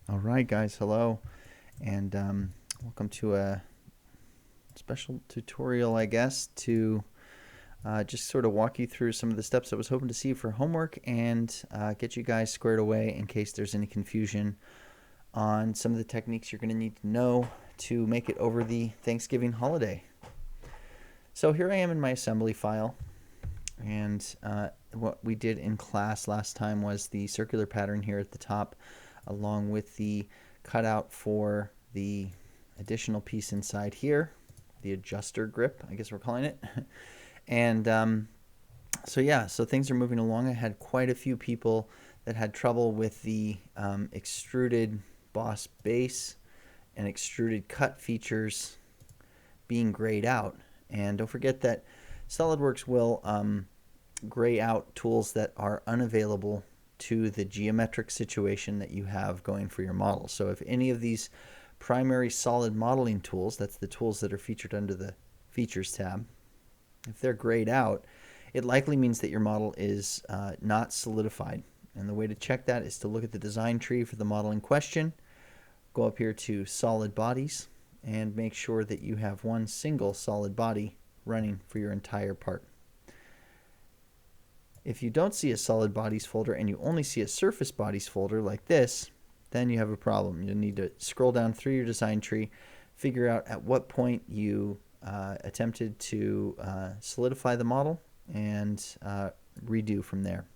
All right, guys, hello, and welcome to a special tutorial, I guess, to just sort of walk you through some of the steps I was hoping to see for homework and get you guys squared away in case there's any confusion on some of the techniques you're going to need to know to make it over the Thanksgiving holiday. So here I am in my assembly file, and what we did in class last time was the circular pattern here at the top, along with the cutout for the additional piece inside here, the adjuster grip, I guess we're calling it. And so yeah, so things are moving along. I had quite a few people that had trouble with the extruded boss base and extruded cut features being grayed out. And don't forget that SolidWorks will gray out tools that are unavailable to the geometric situation that you have going for your model. So if any of these primary solid modeling tools, that's the tools that are featured under the Features tab, if they're grayed out, it likely means that your model is not solidified. And the way to check that is to look at the design tree for the model in question, go up here to Solid Bodies, and make sure that you have one single solid body running for your entire part. If you don't see a solid bodies folder and you only see a surface bodies folder like this, then you have a problem. You'll need to scroll down through your design tree, figure out at what point you attempted to solidify the model, and redo from there.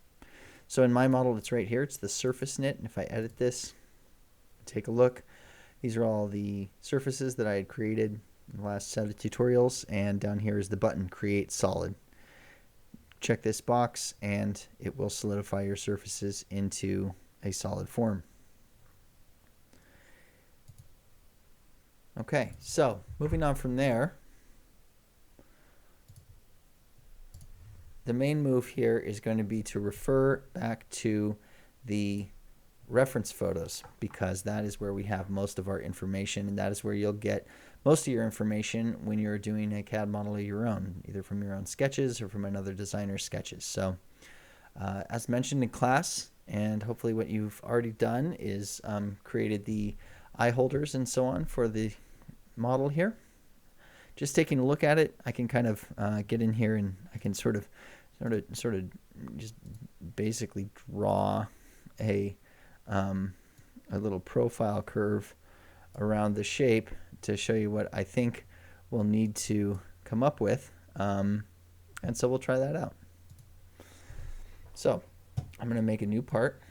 So in my model, it's right here. It's the surface knit. And if I edit this, take a look. These are all the surfaces that I had created in the last set of tutorials. And down here is the button, Create Solid. Check this box and it will solidify your surfaces into a solid form. Okay, so moving on from there, the main move here is going to be to refer back to the reference photos, because that is where we have most of our information, and that is where you'll get most of your information when you're doing a CAD model of your own, either from your own sketches or from another designer's sketches. So as mentioned in class, and hopefully what you've already done is created the eye holders and so on for the model here. Just taking a look at it, I can kind of get in here and I can sort of just basically draw a little profile curve around the shape to show you what I think we'll need to come up with. And so we'll try that out. So I'm going to make a new part.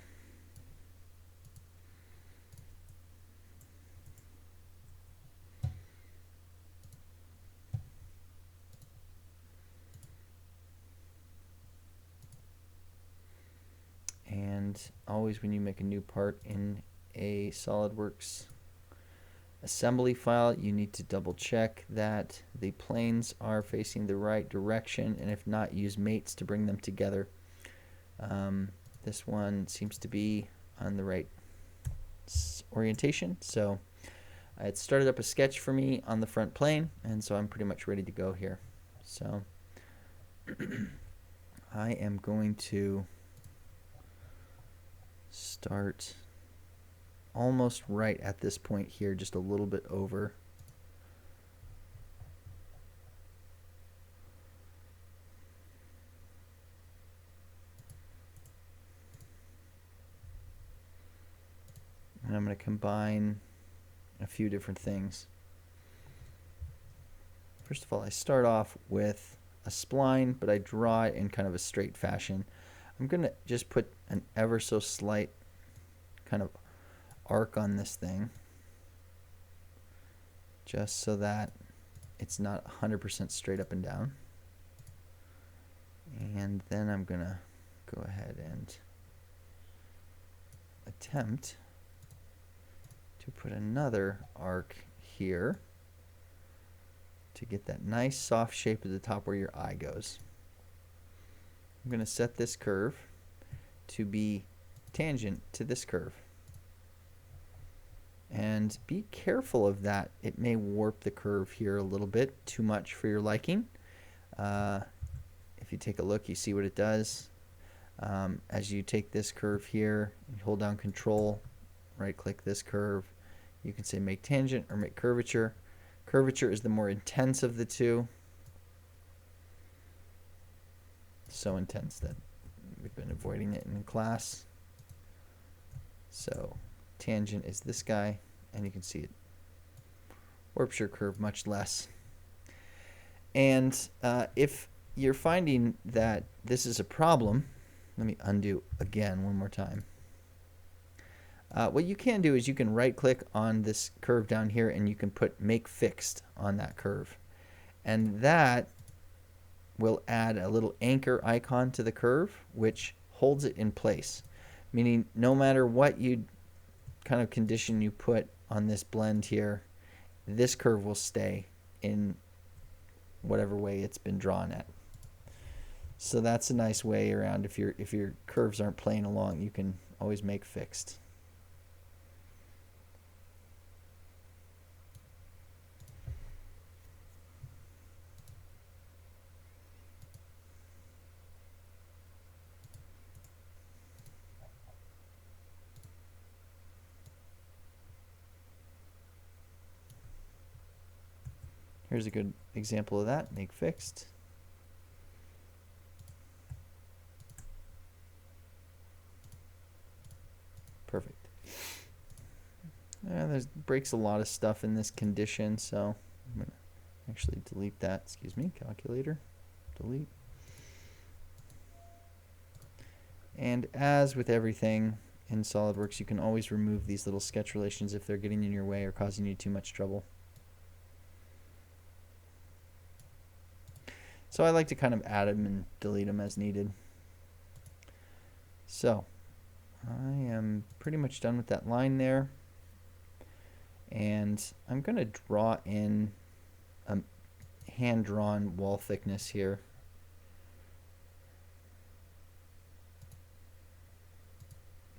And always when you make a new part in a SolidWorks assembly file, you need to double check that the planes are facing the right direction, and if not, use mates to bring them together. This one seems to be on the right orientation, so it started up a sketch for me on the front plane, and so I'm pretty much ready to go here. So I am going to start almost right at this point here, just a little bit over. And I'm going to combine a few different things. First of all, I start off with a spline, but I draw it in kind of a straight fashion. I'm going to just put an ever so slight kind of arc on this thing, just so that it's not 100% straight up and down. And then I'm going to go ahead and attempt to put another arc here to get that nice soft shape at the top where your eye goes. I'm going to set this curve to be tangent to this curve. And be careful of that. It may warp the curve here a little bit too much for your liking. If you take a look, you see what it does. As you take this curve here, you hold down Control right click this curve. You can say make tangent or make curvature. Curvature is the more intense of the two. So intense that we've been avoiding it in class. So tangent is this guy, and you can see it. Warps your curve much less. And if you're finding that this is a problem, let me undo again one more time. What you can do is you can right click on this curve down here and you can put make fixed on that curve. And that will add a little anchor icon to the curve, which holds it in place. Meaning no matter what kind of condition you put on this blend here, this curve will stay in whatever way it's been drawn at. So that's a nice way around. If your curves aren't playing along, you can always make fixed. Here's a good example of that. Make fixed. Perfect. There's breaks a lot of stuff in this condition, so I'm going to actually delete that. Excuse me, calculator. Delete. And as with everything in SolidWorks, you can always remove these little sketch relations if they're getting in your way or causing you too much trouble. So I like to kind of add them and delete them as needed. So I am pretty much done with that line there. And I'm going to draw in a hand-drawn wall thickness here.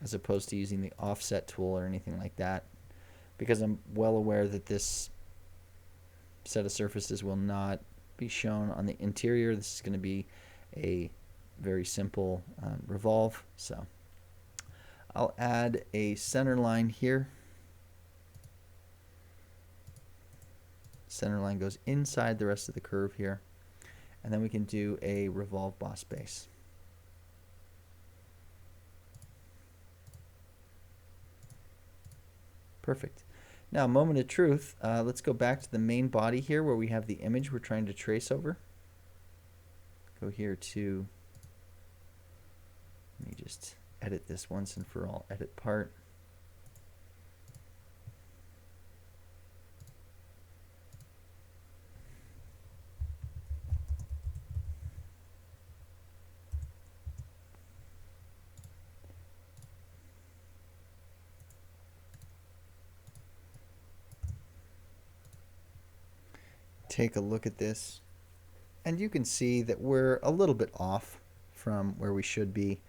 As opposed to using the offset tool or anything like that. Because I'm well aware that this set of surfaces will not be shown on the interior. This is going to be a very simple revolve. So I'll add a center line here. Center line goes inside the rest of the curve here. And then we can do a revolve boss base. Perfect. Now, moment of truth. Let's go back to the main body here where we have the image we're trying to trace over. Go here to, let me just edit this once and for all, edit part. Take a look at this, and you can see that we're a little bit off from where we should be.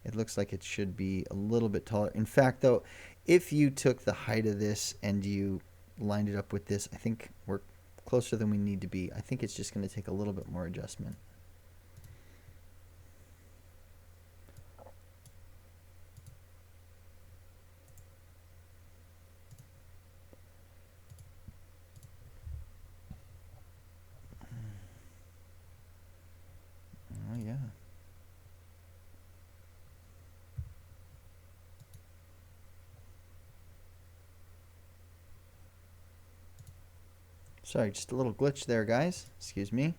It looks like it should be a little bit taller. In fact, though, if you took the height of this and you lined it up with this, I think we're closer than we need to be. I think it's just going to take a little bit more adjustment. Oh, yeah. Sorry, just a little glitch there, guys. Excuse me.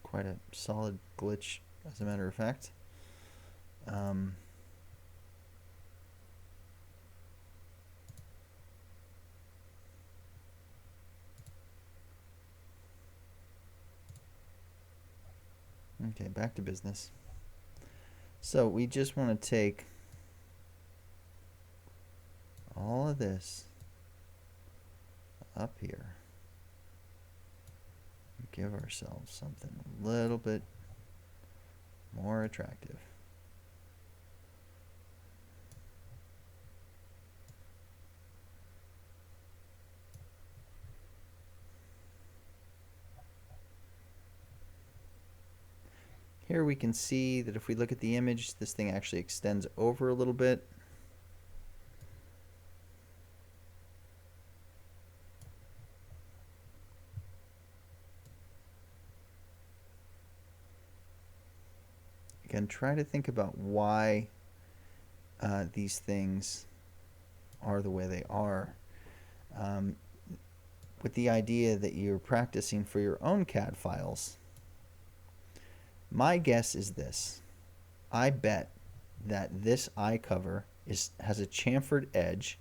Quite a solid glitch, as a matter of fact. Okay, back to business. So we just want to take all of this up here and give ourselves something a little bit more attractive. here we can see that if we look at the image, this thing actually extends over a little bit. Again, try to think about why these things are the way they are, with the idea that you're practicing for your own CAD files. My guess is this. I bet that this eye cover has a chamfered edge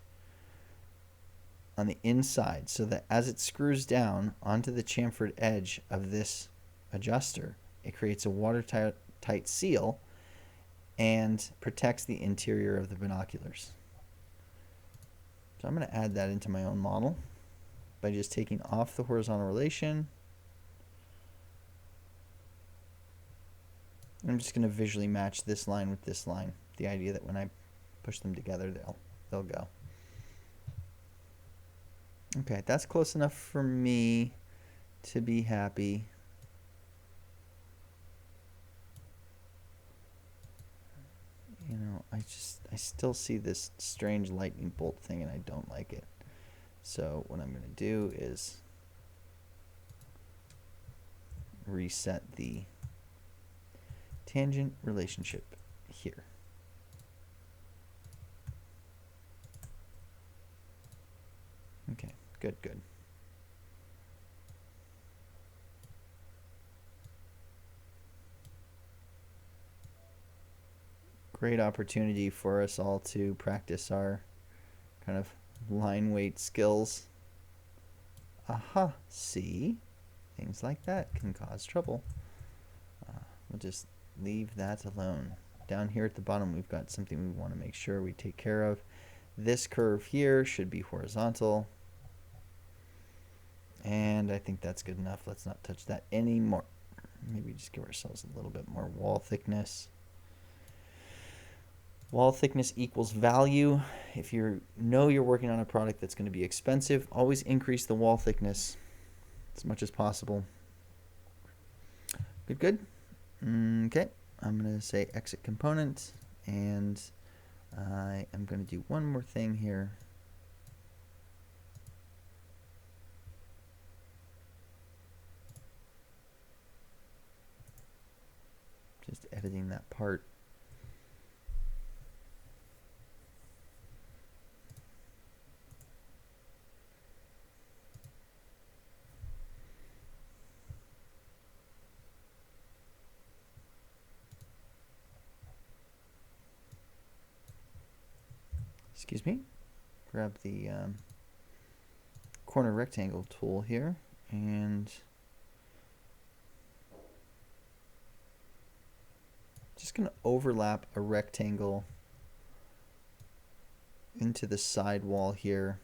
on the inside, so that as it screws down onto the chamfered edge of this adjuster, it creates a watertight seal and protects the interior of the binoculars. So I'm going to add that into my own model by just taking off the horizontal relation. I'm just going to visually match this line with this line. The idea that when I push them together, they'll go. Okay, that's close enough for me to be happy. You know, I still see this strange lightning bolt thing and I don't like it. So what I'm going to do is reset the tangent relationship here. Okay, good. Great opportunity for us all to practice our kind of line weight skills. Aha, see? Things like that can cause trouble. We'll just leave that alone. Down here at the bottom, we've got something we want to make sure we take care of. This curve here should be horizontal. And I think that's good enough. Let's not touch that anymore. Maybe just give ourselves a little bit more wall thickness. Wall thickness equals value. If you know you're working on a product that's going to be expensive, always increase the wall thickness as much as possible. Good. Okay, I'm going to say exit component, and I am going to do one more thing here. Just editing that part. Excuse me. Grab the corner rectangle tool here and just going to overlap a rectangle into the side wall here.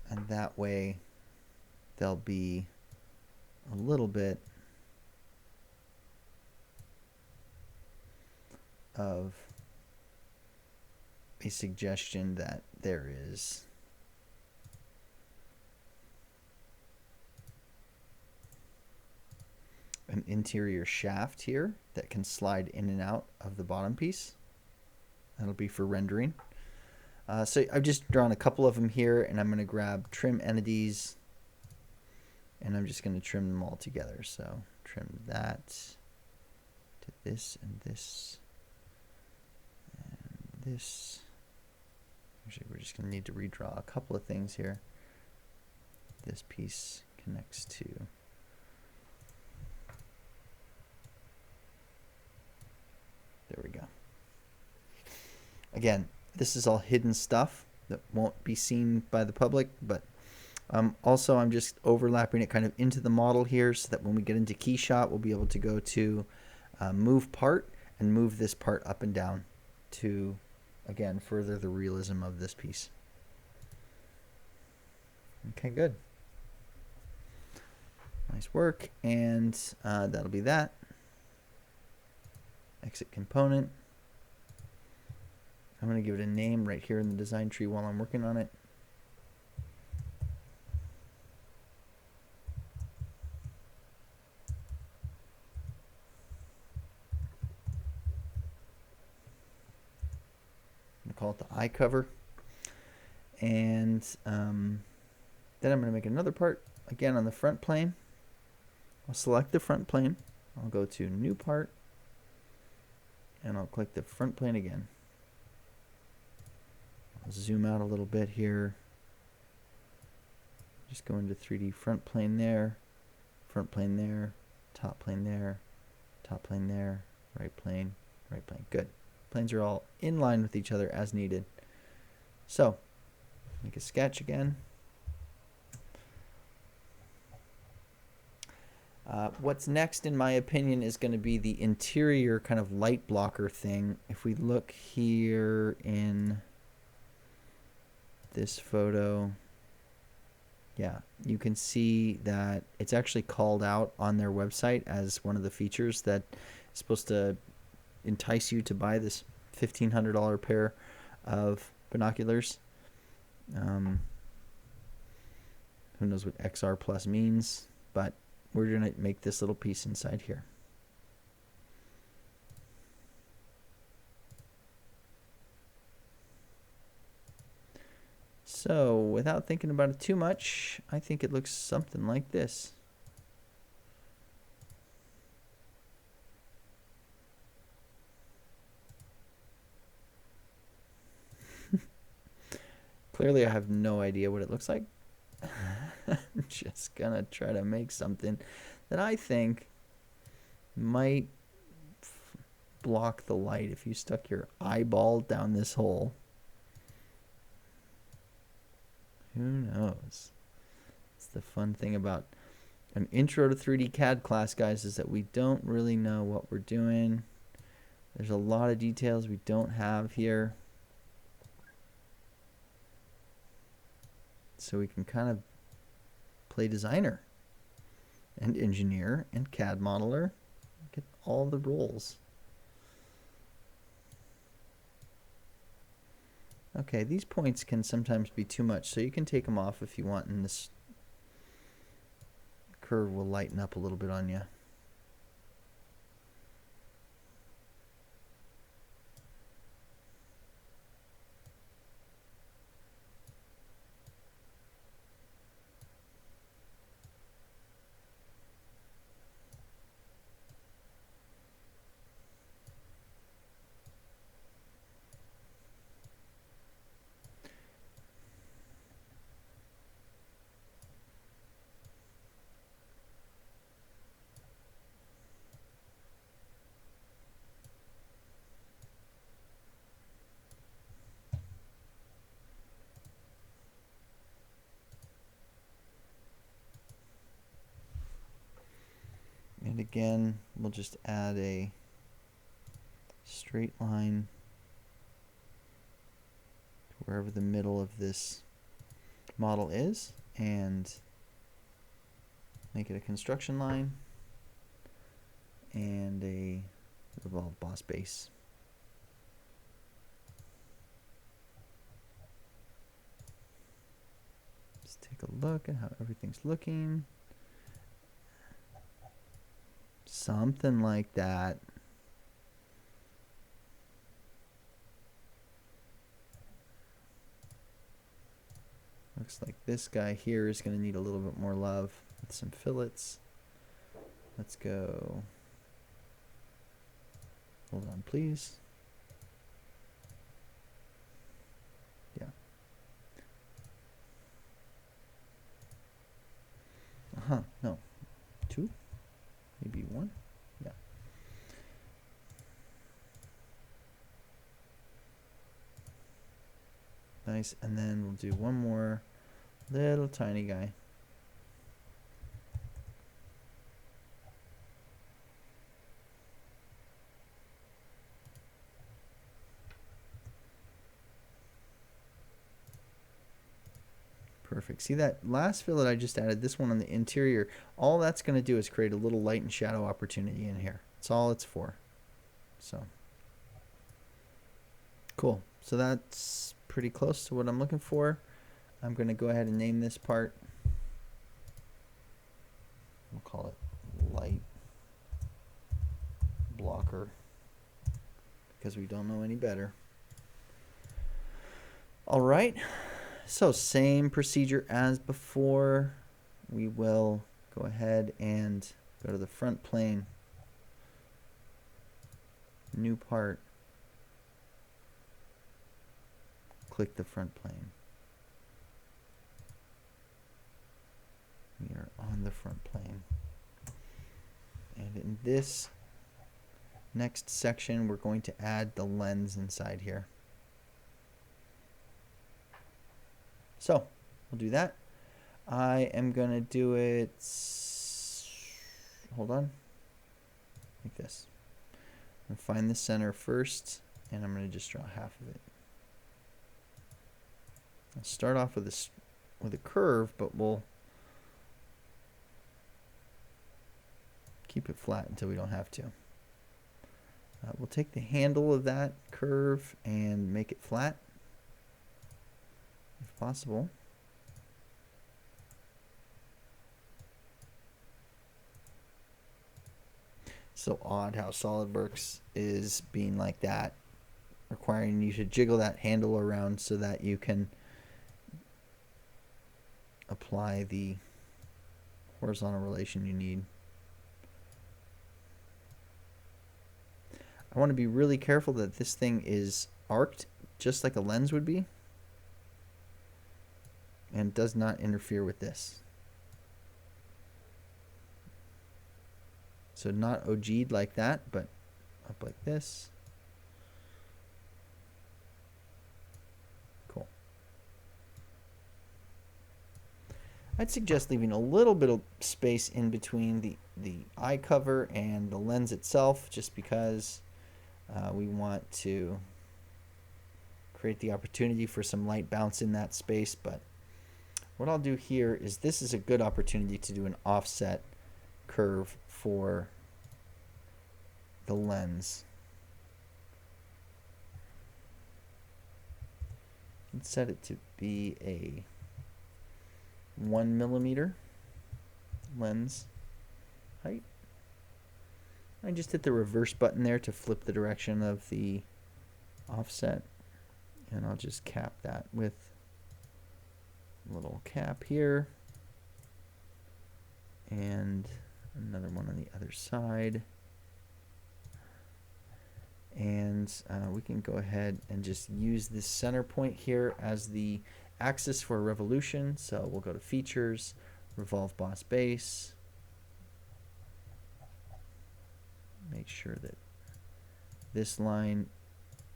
And that way there'll be a little bit of a suggestion that there is an interior shaft here that can slide in and out of the bottom piece. That'll be for rendering. So I've just drawn a couple of them here, and I'm going to grab trim entities, and I'm just going to trim them all together. So trim that to this and this and this. Actually, we're just going to need to redraw a couple of things here. This piece connects to there we go. Again, this is all hidden stuff that won't be seen by the public, but also I'm just overlapping it kind of into the model here so that when we get into KeyShot, we'll be able to go to move part and move this part up and down to, again, further the realism of this piece. Okay, good. Nice work, and that'll be that. Exit component. I'm going to give it a name right here in the design tree while I'm working on it. eye cover. And then I'm going to make another part, again on the front plane. I'll select the front plane. I'll go to New Part, and I'll click the front plane again. I'll zoom out a little bit here. Just go into 3D front plane there, top plane there, top plane there, right plane, right plane. Good. Planes are all in line with each other as needed. So, make a sketch again. What's next, in my opinion, is going to be the interior kind of light blocker thing. If we look here in this photo, yeah, you can see that it's actually called out on their website as one of the features that is supposed to entice you to buy this $1,500 pair of binoculars. Who knows what XR Plus means, but we're going to make this little piece inside here. So, without thinking about it too much, I think it looks something like this. Clearly, I have no idea what it looks like. I'm just gonna try to make something that I think might block the light if you stuck your eyeball down this hole. Who knows? It's the fun thing about an intro to 3D CAD class, guys, is that we don't really know what we're doing. There's a lot of details we don't have here. So we can kind of play designer and engineer and CAD modeler, get all the roles. Okay, these points can sometimes be too much, so you can take them off if you want, and this curve will lighten up a little bit on you. And again, we'll just add a straight line to wherever the middle of this model is, and make it a construction line and a Revolve boss base. Just take a look at how everything's looking. Something like that. Looks like this guy here is going to need a little bit more love with some fillets. Let's go. Hold on, please. Yeah. No. 2? Maybe 1? Yeah. Nice, and then we'll do one more little tiny guy. Perfect. See that last fillet I just added, this one on the interior, all that's going to do is create a little light and shadow opportunity in here. That's all it's for. So, cool. So that's pretty close to what I'm looking for. I'm going to go ahead and name this part. We'll call it light blocker because we don't know any better. All right, so same procedure as before. We will go ahead and go to the front plane, new part, click the front plane. We are on the front plane. And in this next section, we're going to add the lens inside here. So we'll do that. I am going to do it, hold on, like this. I'm going to find the center first, and I'm going to just draw half of it. I'll start off with a curve, but we'll keep it flat until we don't have to. We'll take the handle of that curve and make it flat, if possible. So odd how SolidWorks is being like that, requiring you to jiggle that handle around so that you can apply the horizontal relation you need. I want to be really careful that this thing is arced just like a lens would be and does not interfere with this. So not OG'd like that, but up like this. Cool. I'd suggest leaving a little bit of space in between the eye cover and the lens itself, just because we want to create the opportunity for some light bounce in that space. But what I'll do here is, this is a good opportunity to do an offset curve for the lens. Let's set it to be a 1 millimeter lens height. I just hit the reverse button there to flip the direction of the offset, and I'll just cap that with a little cap here and another one on the other side. And we can go ahead and just use this center point here as the axis for revolution. So we'll go to Features, Revolve Boss Base. Make sure that this line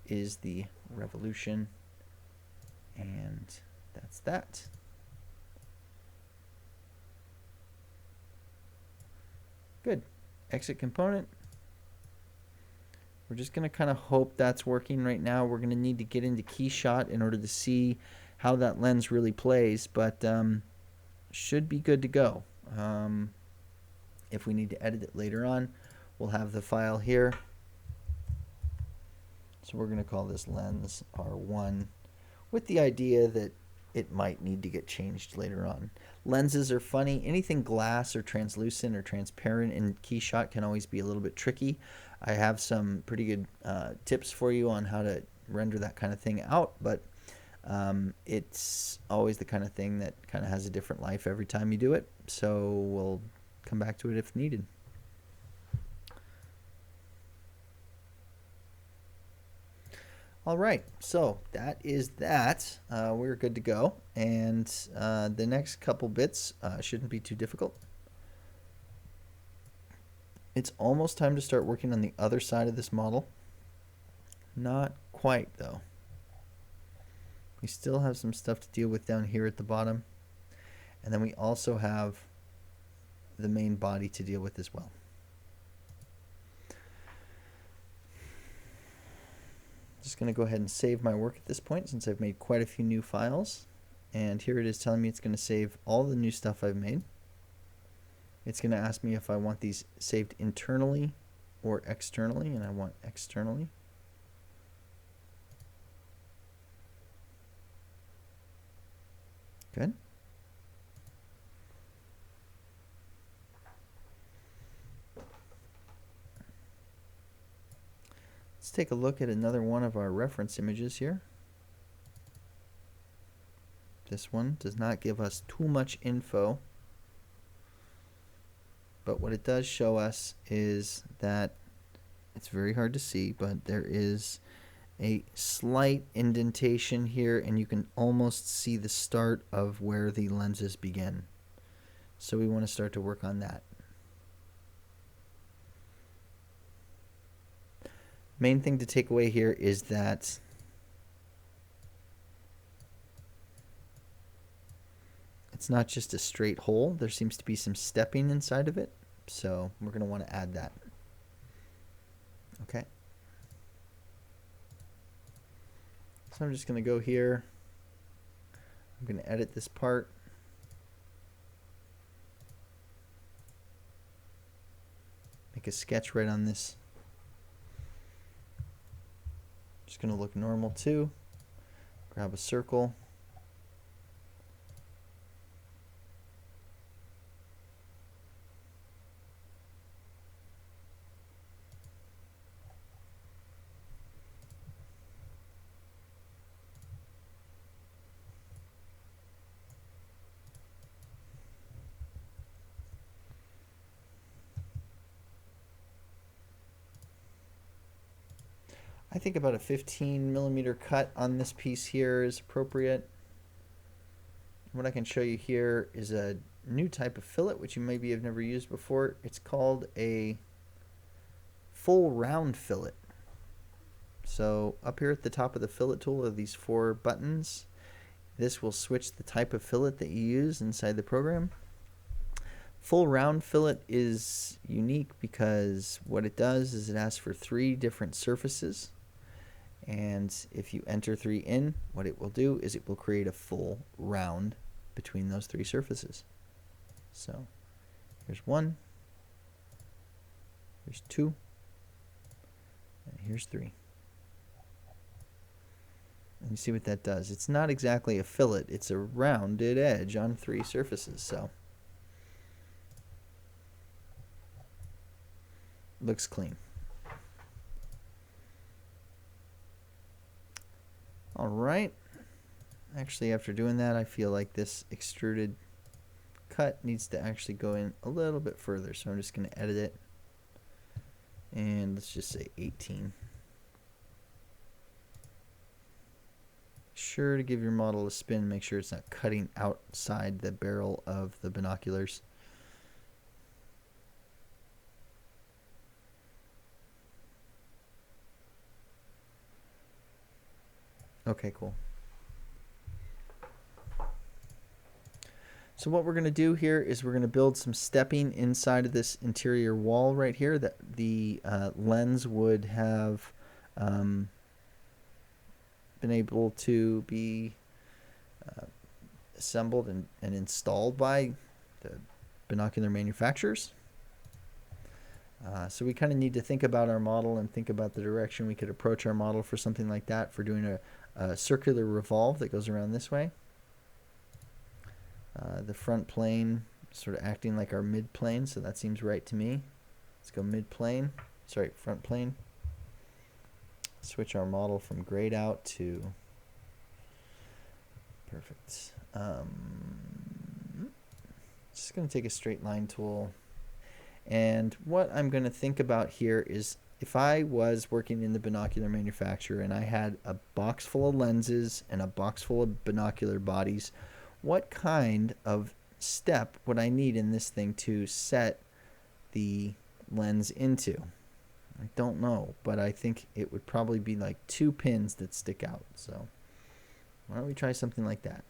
is the revolution, and that's that. Good. Exit component. We're just going to kind of hope that's working right now. We're going to need to get into KeyShot in order to see how that lens really plays, but should be good to go. If we need to edit it later on, we'll have the file here. So we're going to call this lens R1 with the idea that it might need to get changed later on. Lenses are funny. Anything glass or translucent or transparent in KeyShot can always be a little bit tricky. I have some pretty good tips for you on how to render that kind of thing out, but it's always the kind of thing that kind of has a different life every time you do it. So we'll come back to it if needed. All right, so that is that. We're good to go, and the next couple bits shouldn't be too difficult. It's almost time to start working on the other side of this model. Not quite, though. We still have some stuff to deal with down here at the bottom, and then we also have the main body to deal with as well. Just going to go ahead and save my work at this point, since I've made quite a few new files. And here it is telling me it's going to save all the new stuff I've made. It's going to ask me if I want these saved internally or externally, and I want externally. Good. Let's take a look at another one of our reference images here. This one does not give us too much info, but what it does show us is that it's very hard to see, but there is a slight indentation here, and you can almost see the start of where the lenses begin. So we want to start to work on that. Main thing to take away here is that it's not just a straight hole. There seems to be some stepping inside of it. So we're going to want to add that. Okay. So I'm just going to go here. I'm going to edit this part. Make a sketch right on this. Just going to look normal too. Grab a circle. I think about a 15mm cut on this piece here is appropriate. What I can show you here is a new type of fillet, which you maybe have never used before. It's called a full round fillet. So up here at the top of the fillet tool are these 4 buttons. This will switch the type of fillet that you use inside the program. Full round fillet is unique because what it does is it asks for 3 different surfaces. And if you enter 3 in, what it will do is it will create a full round between those 3 surfaces. So here's 1, here's 2, and here's 3. And you see what that does. It's not exactly a fillet, it's a rounded edge on 3 surfaces. So looks clean. All right. Actually, after doing that, I feel like this extruded cut needs to actually go in a little bit further. So I'm just going to edit it. And let's just say 18. Sure to give your model a spin. Make sure it's not cutting outside the barrel of the binoculars. Okay, cool. So what we're going to do here is we're going to build some stepping inside of this interior wall right here that the lens would have been able to be assembled and installed by the binocular manufacturers. So we kind of need to think about our model and think about the direction we could approach our model for something like that, for doing a circular revolve that goes around this way. The front plane sort of acting like our mid plane, so that seems right to me. Let's go mid plane, sorry, front plane. Switch our model from grayed out to perfect. Just going to take a straight line tool. And what I'm going to think about here is if I was working in the binocular manufacturer and I had a box full of lenses and a box full of binocular bodies, what kind of step would I need in this thing to set the lens into? I don't know, but I think it would probably be like 2 pins that stick out. So why don't we try something like that?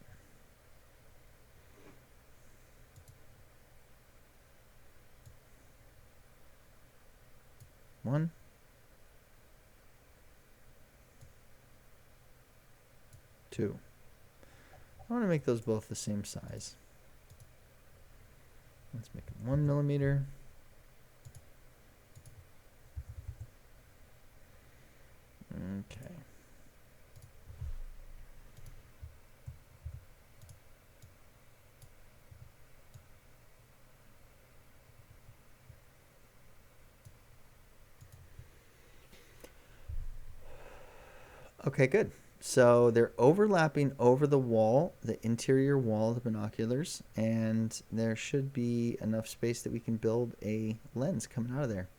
One, two. I want to make those both the same size. Let's make it 1mm. Okay. Okay, good. So they're overlapping over the wall, the interior wall of the binoculars, and there should be enough space that we can build a lens coming out of there.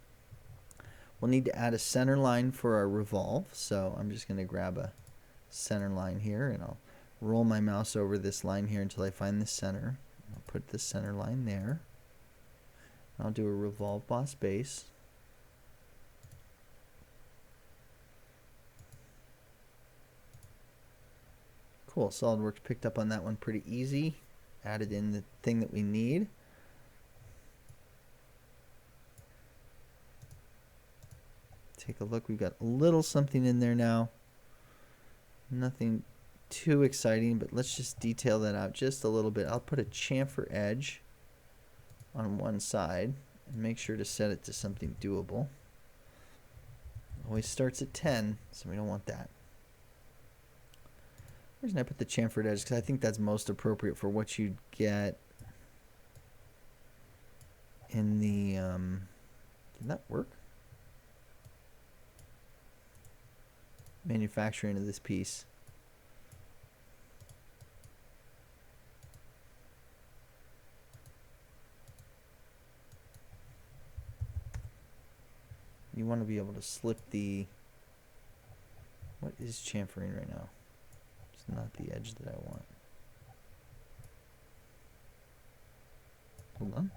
We'll need to add a center line for our revolve, so I'm just going to grab a center line here, and I'll roll my mouse over this line here until I find the center. I'll put the center line there. I'll do a revolve boss base. Cool, SolidWorks picked up on that one pretty easy. Added in the thing that we need. Take a look, we've got a little something in there now. Nothing too exciting, but let's just detail that out just a little bit. I'll put a chamfer edge on one side and make sure to set it to something doable. Always starts at 10, so we don't want that. The reason I put the chamfered edge because I think that's most appropriate for what you'd get in the did that work? Manufacturing of this piece. You want to be able to slip the, what is chamfering right now? It's not the edge that I want. Hold on.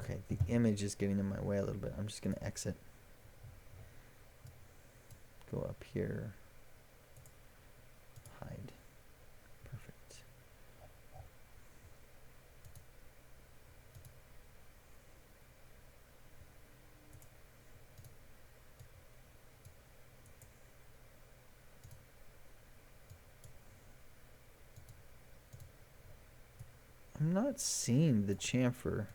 Okay, the image is getting in my way a little bit. I'm just going to exit. Go up here. Hide. Perfect. I'm not seeing the chamfer.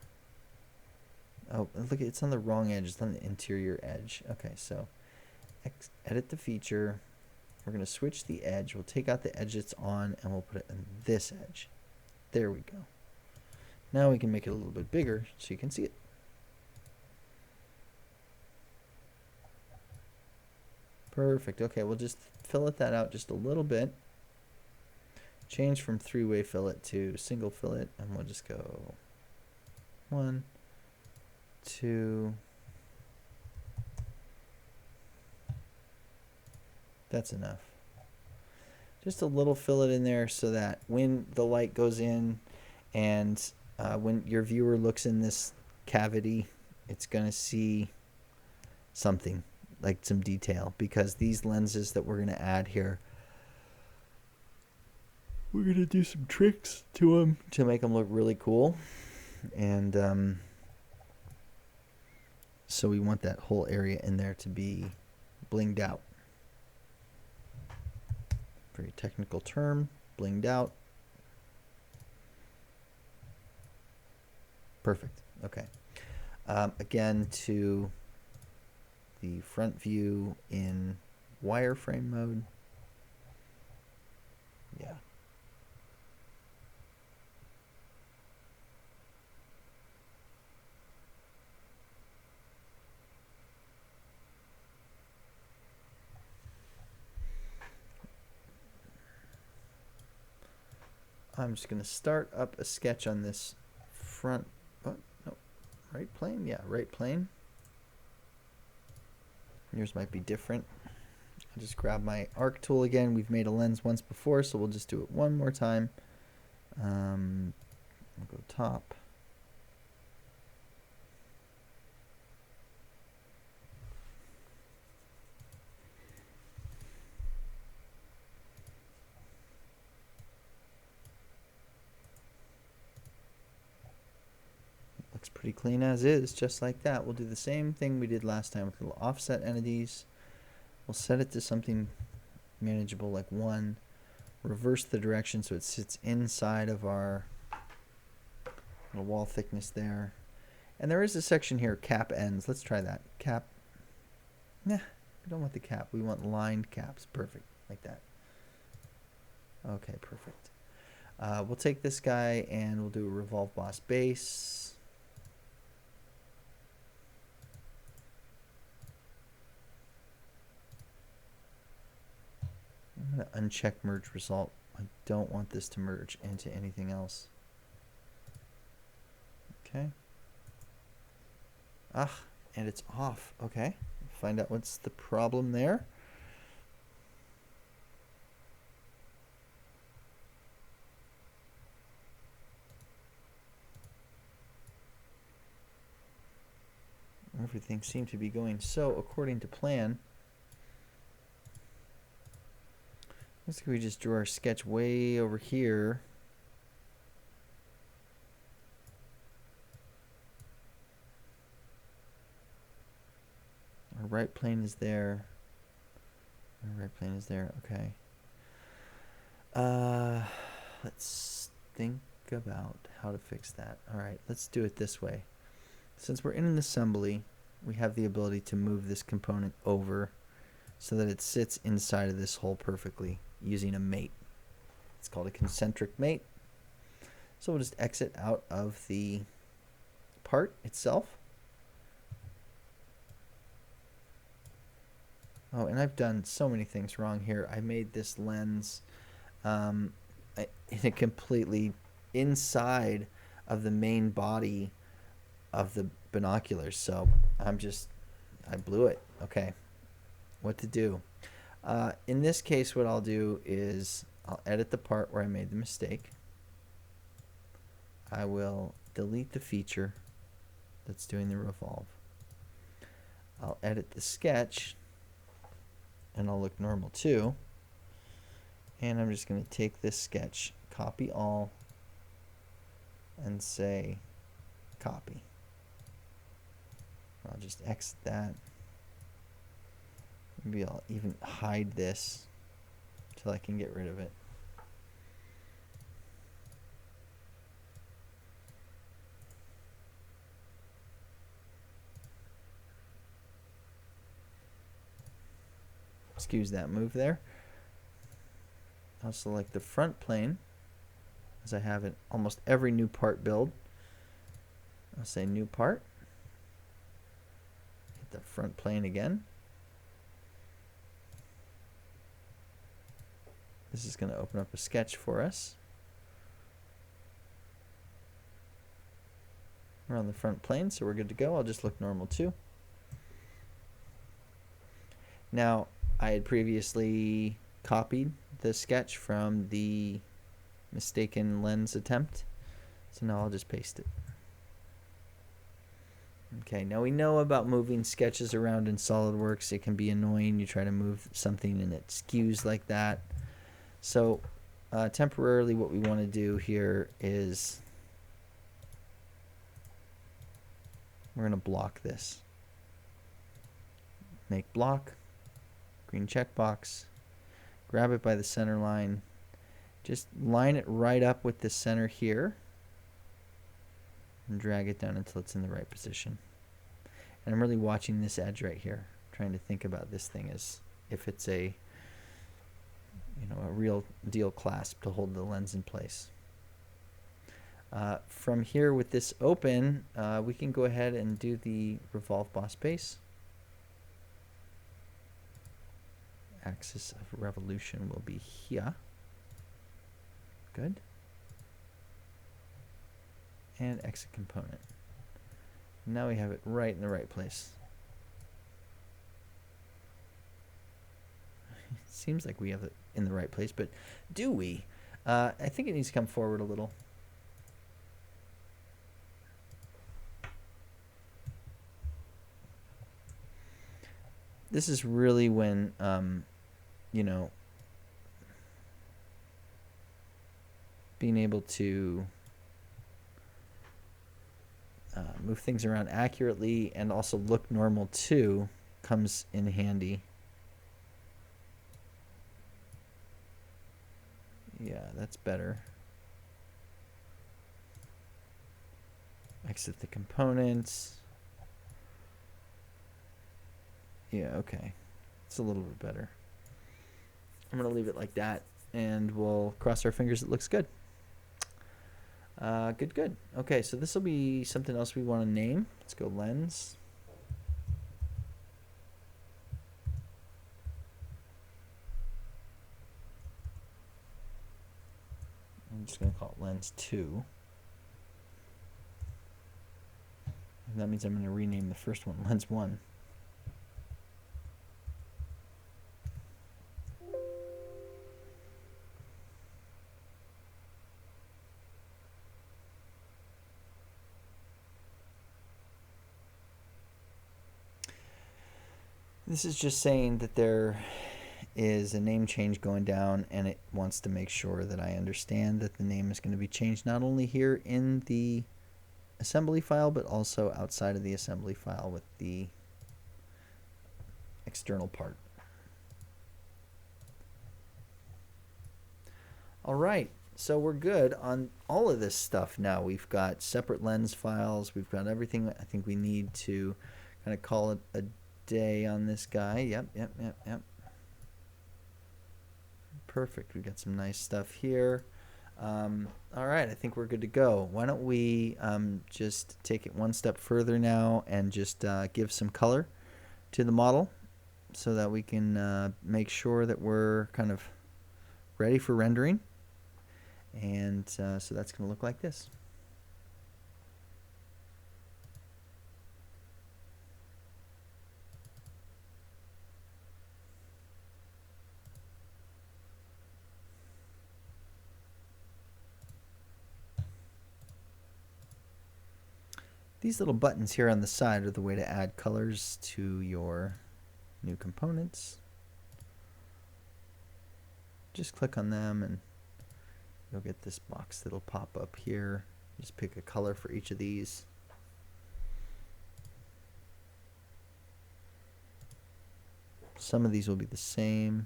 Oh, look, it's on the wrong edge. It's on the interior edge. Okay, so edit the feature. We're going to switch the edge. We'll take out the edge it's on, and we'll put it on this edge. There we go. Now we can make it a little bit bigger so you can see it. Perfect. Okay, we'll just fillet that out just a little bit. Change from three-way fillet to single fillet, and we'll just go 1, 2. That's enough. Just a little fillet in there so that when the light goes in and when your viewer looks in this cavity, it's going to see something, like some detail, because these lenses that we're going to add here, we're going to do some tricks to them to make them look really cool. And so we want that whole area in there to be blinged out. Very technical term, blinged out. Perfect. Okay. Again, to the front view in wireframe mode. Yeah. I'm just going to start up a sketch on this front, oh, no, right plane? Yeah, right plane. Yours might be different. I'll just grab my arc tool again. We've made a lens once before, so we'll just do it one more time. I'll go top. Looks pretty clean as is, just like that. We'll do the same thing we did last time with little offset entities. We'll set it to something manageable like 1. Reverse the direction so it sits inside of our little wall thickness there. And there is a section here, cap ends. Let's try that. Cap. Nah, we don't want the cap. We want lined caps. Perfect, like that. Okay, perfect. We'll take this guy and we'll do a revolve boss base. uncheck merge result. I don't want this to merge into anything else. Okay. And it's off. Okay. Find out what's the problem there. Everything seemed to be going so according to plan. Looks like we just drew our sketch way over here. Our right plane is there. Our right plane is there. Okay. Let's think about how to fix that. All right, let's do it this way. Since we're in an assembly, we have the ability to move this component over so that it sits inside of this hole perfectly using a mate. It's called a concentric mate. So we'll just exit out of the part itself. Oh, and I've done so many things wrong here. I made this lens in a completely inside of the main body of the binoculars. So I blew it. Okay. What to do? In this case, what I'll do is I'll edit the part where I made the mistake. I will delete the feature that's doing the revolve. I'll edit the sketch and I'll look normal too. And I'm just going to take this sketch, copy all, and say copy. I'll just exit that. Maybe I'll even hide this till I can get rid of it. Excuse that move there. I'll select the front plane, as I have in almost every new part build. I'll say new part. Hit the front plane again. This is going to open up a sketch for us. We're on the front plane, so we're good to go. I'll just look normal too. Now, I had previously copied the sketch from the mistaken lens attempt, so now I'll just paste it. Okay, now we know about moving sketches around in SolidWorks. It can be annoying. You try to move something and it skews like that. So temporarily what we want to do here is we're going to block this. Make block, green checkbox, grab it by the center line, just line it right up with the center here and drag it down until it's in the right position. And I'm really watching this edge right here, trying to think about this thing as if it's a real deal clasp to hold the lens in place. From here with this open, we can go ahead and do the revolve boss base. Axis of revolution will be here. Good. And exit component. Now we have it right in the right place. It seems like we have it in the right place, but do we? I think it needs to come forward a little. This is really when, being able to move things around accurately and also look normal too comes in handy. Yeah, that's better. Exit the components. Yeah, okay. It's a little bit better. I'm going to leave it like that, and we'll cross our fingers it looks good. Good. Okay, so this will be something else we want to name. Let's go lens. just going to call it lens 2. And that means I'm going to rename the first one lens 1. This is just saying that there is a name change going down, and it wants to make sure that I understand that the name is going to be changed not only here in the assembly file, but also outside of the assembly file with the external part. All right, so we're good on all of this stuff now. We've got separate lens files. We've got everything I think we need to kind of call it a day on this guy. Yep. Perfect. We've got some nice stuff here. All right, I think we're good to go. Why don't we just take it one step further now and just give some color to the model so that we can make sure that we're kind of ready for rendering. And so that's going to look like this. These little buttons here on the side are the way to add colors to your new components. Just click on them and you'll get this box that'll pop up here. Just pick a color for each of these. Some of these will be the same.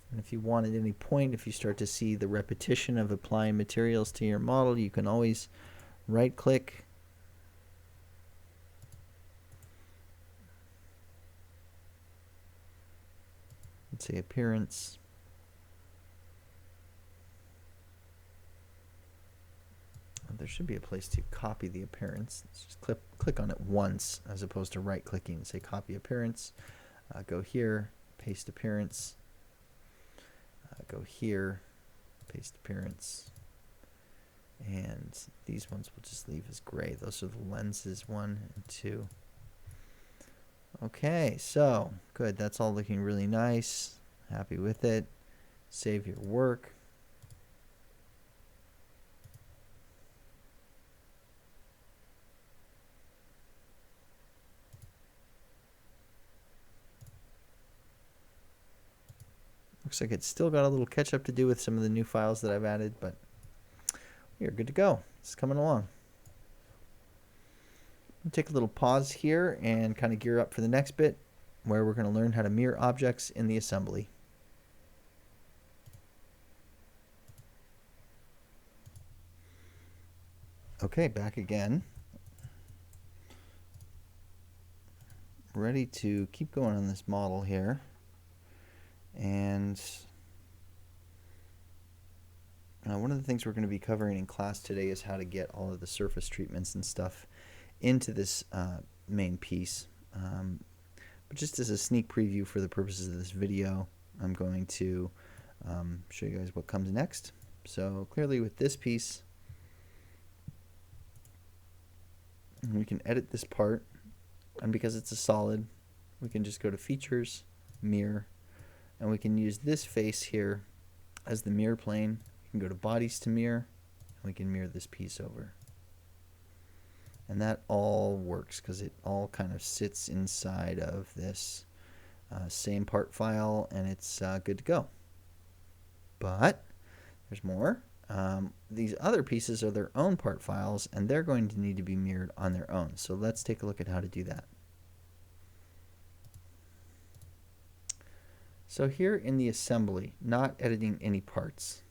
And if you want at any point, if you start to see the repetition of applying materials to your model, you can always right click and say appearance. There should be a place to copy the appearance. Let's just click on it once as opposed to right clicking and say copy appearance. Go here, paste appearance. Go here, paste appearance. And these ones we'll just leave as gray. Those are the lenses 1 and 2. Okay, so good. That's all looking really nice. Happy with it. Save your work. Looks like it's still got a little catch up to do with some of the new files that I've added, but we are good to go. It's coming along. We'll take a little pause here and kind of gear up for the next bit where we're going to learn how to mirror objects in the assembly. Okay, back again. Ready to keep going on this model here. And one of the things we're going to be covering in class today is how to get all of the surface treatments and stuff into this main piece. But just as a sneak preview for the purposes of this video, I'm going to show you guys what comes next. So clearly with this piece, we can edit this part, and because it's a solid, we can just go to Features, Mirror, and we can use this face here as the mirror plane. We can go to Bodies to Mirror, and we can mirror this piece over. And that all works because it all kind of sits inside of this same part file, and it's good to go. But there's more. These other pieces are their own part files, and they're going to need to be mirrored on their own. So let's take a look at how to do that. So here in the assembly, not editing any parts,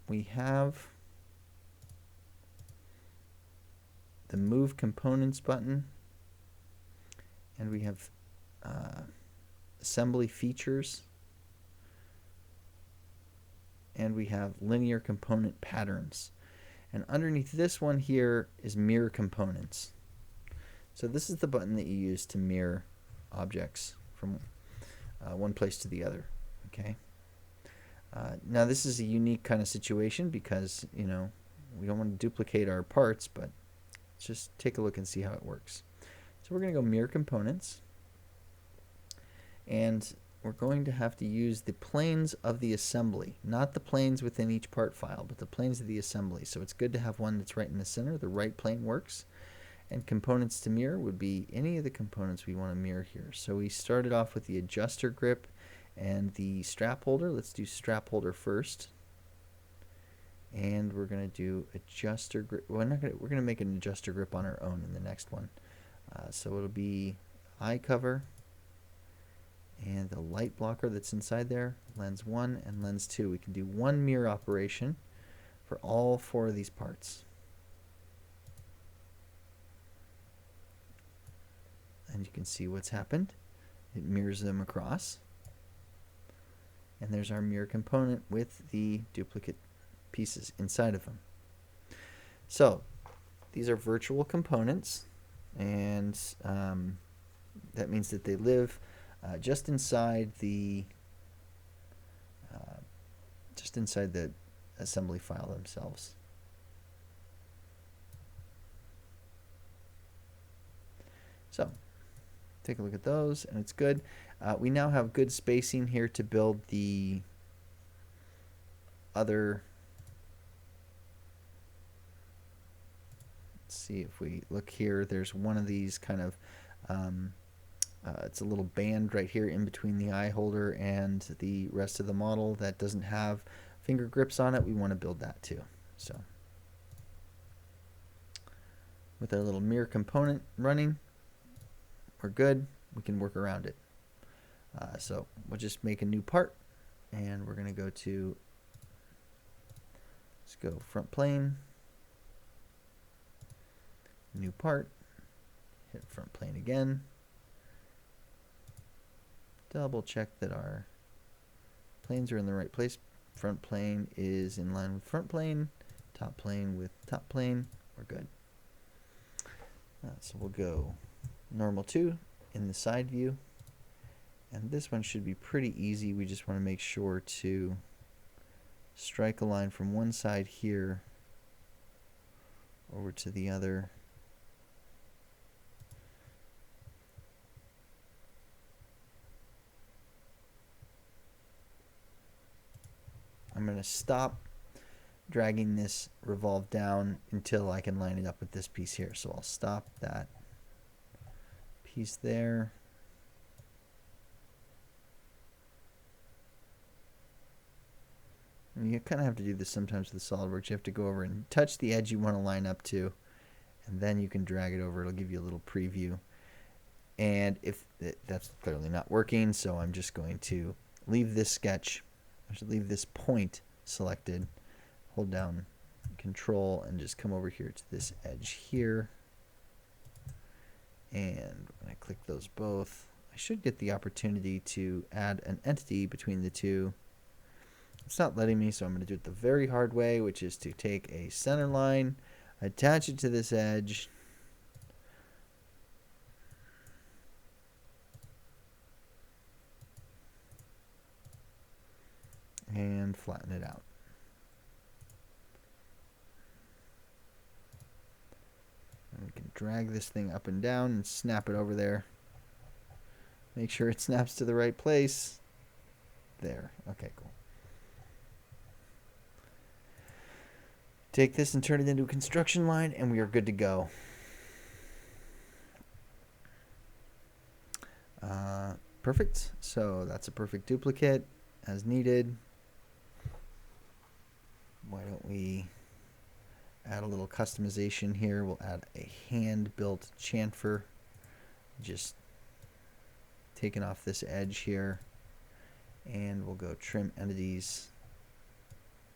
we have the Move Components button, and we have Assembly Features, and we have Linear Component Patterns. And underneath this one here is mirror components. So this is the button that you use to mirror objects from one place to the other. Okay. Now this is a unique kind of situation because, you know, we don't want to duplicate our parts, but let's just take a look and see how it works. So we're going to go mirror components, and we're going to have to use the planes of the assembly, not the planes within each part file, but the planes of the assembly. So it's good to have one that's right in the center. The right plane works. And components to mirror would be any of the components we want to mirror here. So we started off with the adjuster grip and the strap holder. Let's do strap holder first. And we're going to do adjuster grip. Well, we're going to make an adjuster grip on our own in the next one. So it'll be eye cover and the light blocker that's inside there, lens 1 and lens 2. We can do one mirror operation for all 4 of these parts. And you can see what's happened. It mirrors them across. And there's our mirror component with the duplicate pieces inside of them. So these are virtual components, and that means that they live just inside the assembly file themselves. So take a look at those, and it's good. We now have good spacing here to build the other. Let's see if we look here. There's one of these kind of, it's a little band right here in between the eye holder and the rest of the model that doesn't have finger grips on it. We want to build that too. So with our little mirror component running, we're good. We can work around it. So we'll just make a new part, and we're going to go to, let's go front plane, new part, hit front plane again, double check that our planes are in the right place. Front plane is in line with front plane, top plane with top plane. We're good. So we'll go normal 2 in the side view, and this one should be pretty easy. We just want to make sure to strike a line from one side here over to the other. I'm going to stop dragging this revolve down until I can line it up with this piece here. So I'll stop that piece there. And you kind of have to do this sometimes with SolidWorks. You have to go over and touch the edge you want to line up to, and then you can drag it over. It'll give you a little preview. And if that's clearly not working, so I'm just going to leave this sketch. I should leave this point selected, hold down Control, and just come over here to this edge here. And when I click those both, I should get the opportunity to add an entity between the two. It's not letting me, so I'm going to do it the very hard way, which is to take a center line, attach it to this edge, and flatten it out. And we can drag this thing up and down and snap it over there. Make sure it snaps to the right place. There. Okay, cool. Take this and turn it into a construction line, and we are good to go. Perfect. So that's a perfect duplicate as needed. Why don't we add a little customization here? We'll add a hand-built chamfer, just taking off this edge here, and we'll go trim entities,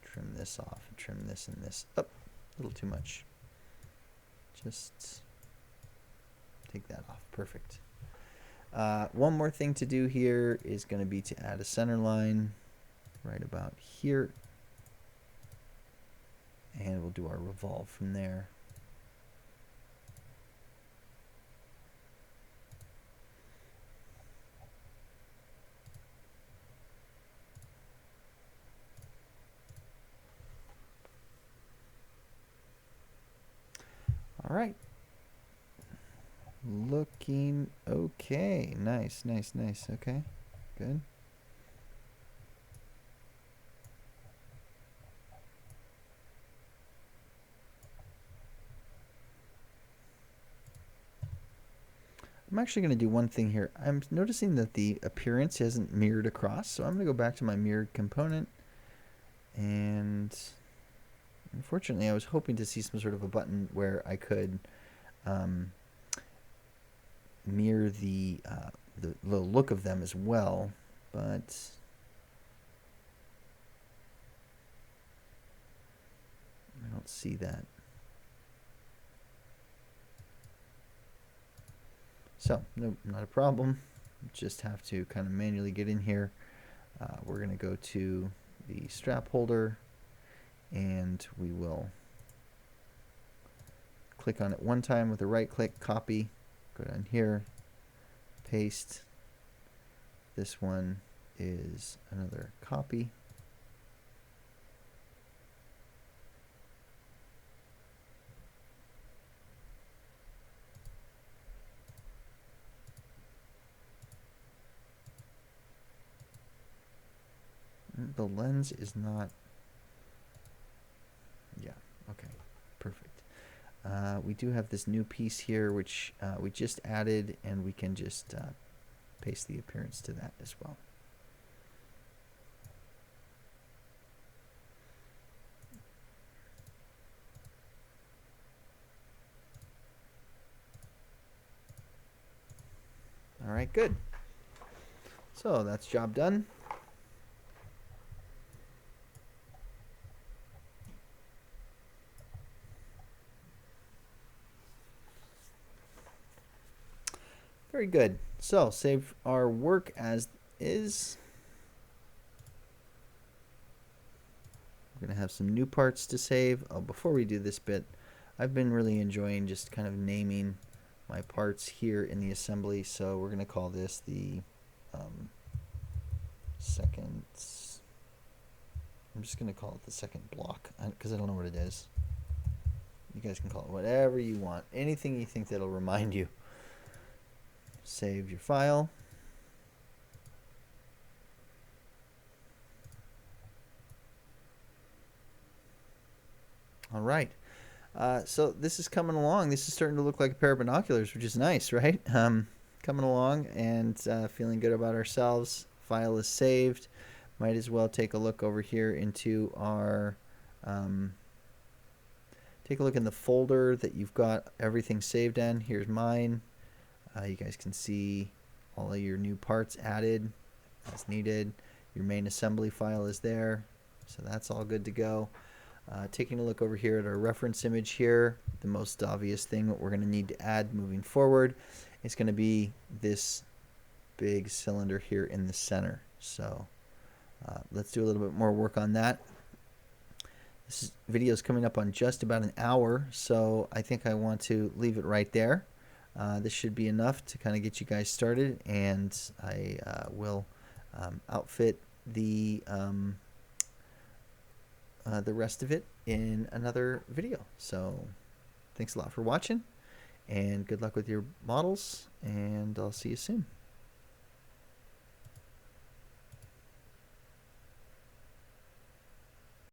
trim this off, trim this and this up. A little too much. Just take that off. Perfect. One more thing to do here is going to be to add a center line right about here. And we'll do our revolve from there. All right. Looking okay. Nice, nice, nice. Okay, good. I'm actually going to do one thing here. I'm noticing that the appearance hasn't mirrored across, so I'm going to go back to my mirrored component. And unfortunately, I was hoping to see some sort of a button where I could mirror the look of them as well, but I don't see that. So, no, not a problem. Just have to kind of manually get in here. We're going to go to the strap holder, and we will click on it one time with a right click, copy, go down here, paste. This one is another copy. The lens is not, yeah, okay, perfect. We do have this new piece here, which we just added, and we can just paste the appearance to that as well. All right, good. So that's job done. Very good. So save our work as is. We're going to have some new parts to save. Oh, before we do this bit, I've been really enjoying just kind of naming my parts here in the assembly. So we're going to call this the second. I'm just going to call it the second block because I don't know what it is. You guys can call it whatever you want. Anything you think that'll remind you. Save your file. All right. So this is coming along. This is starting to look like a pair of binoculars, which is nice, right? Coming along and feeling good about ourselves. File is saved. Might as well take a look over here into our... take a look in the folder that you've got everything saved in. Here's mine. You guys can see all of your new parts added as needed. Your main assembly file is there, so that's all good to go. Taking a look over here at our reference image here, the most obvious thing that we're going to need to add moving forward is going to be this big cylinder here in the center. So let's do a little bit more work on that. This video is coming up on just about an hour, so I think I want to leave it right there. This should be enough to kind of get you guys started, and I will outfit the rest of it in another video. So thanks a lot for watching, and good luck with your models, and I'll see you soon.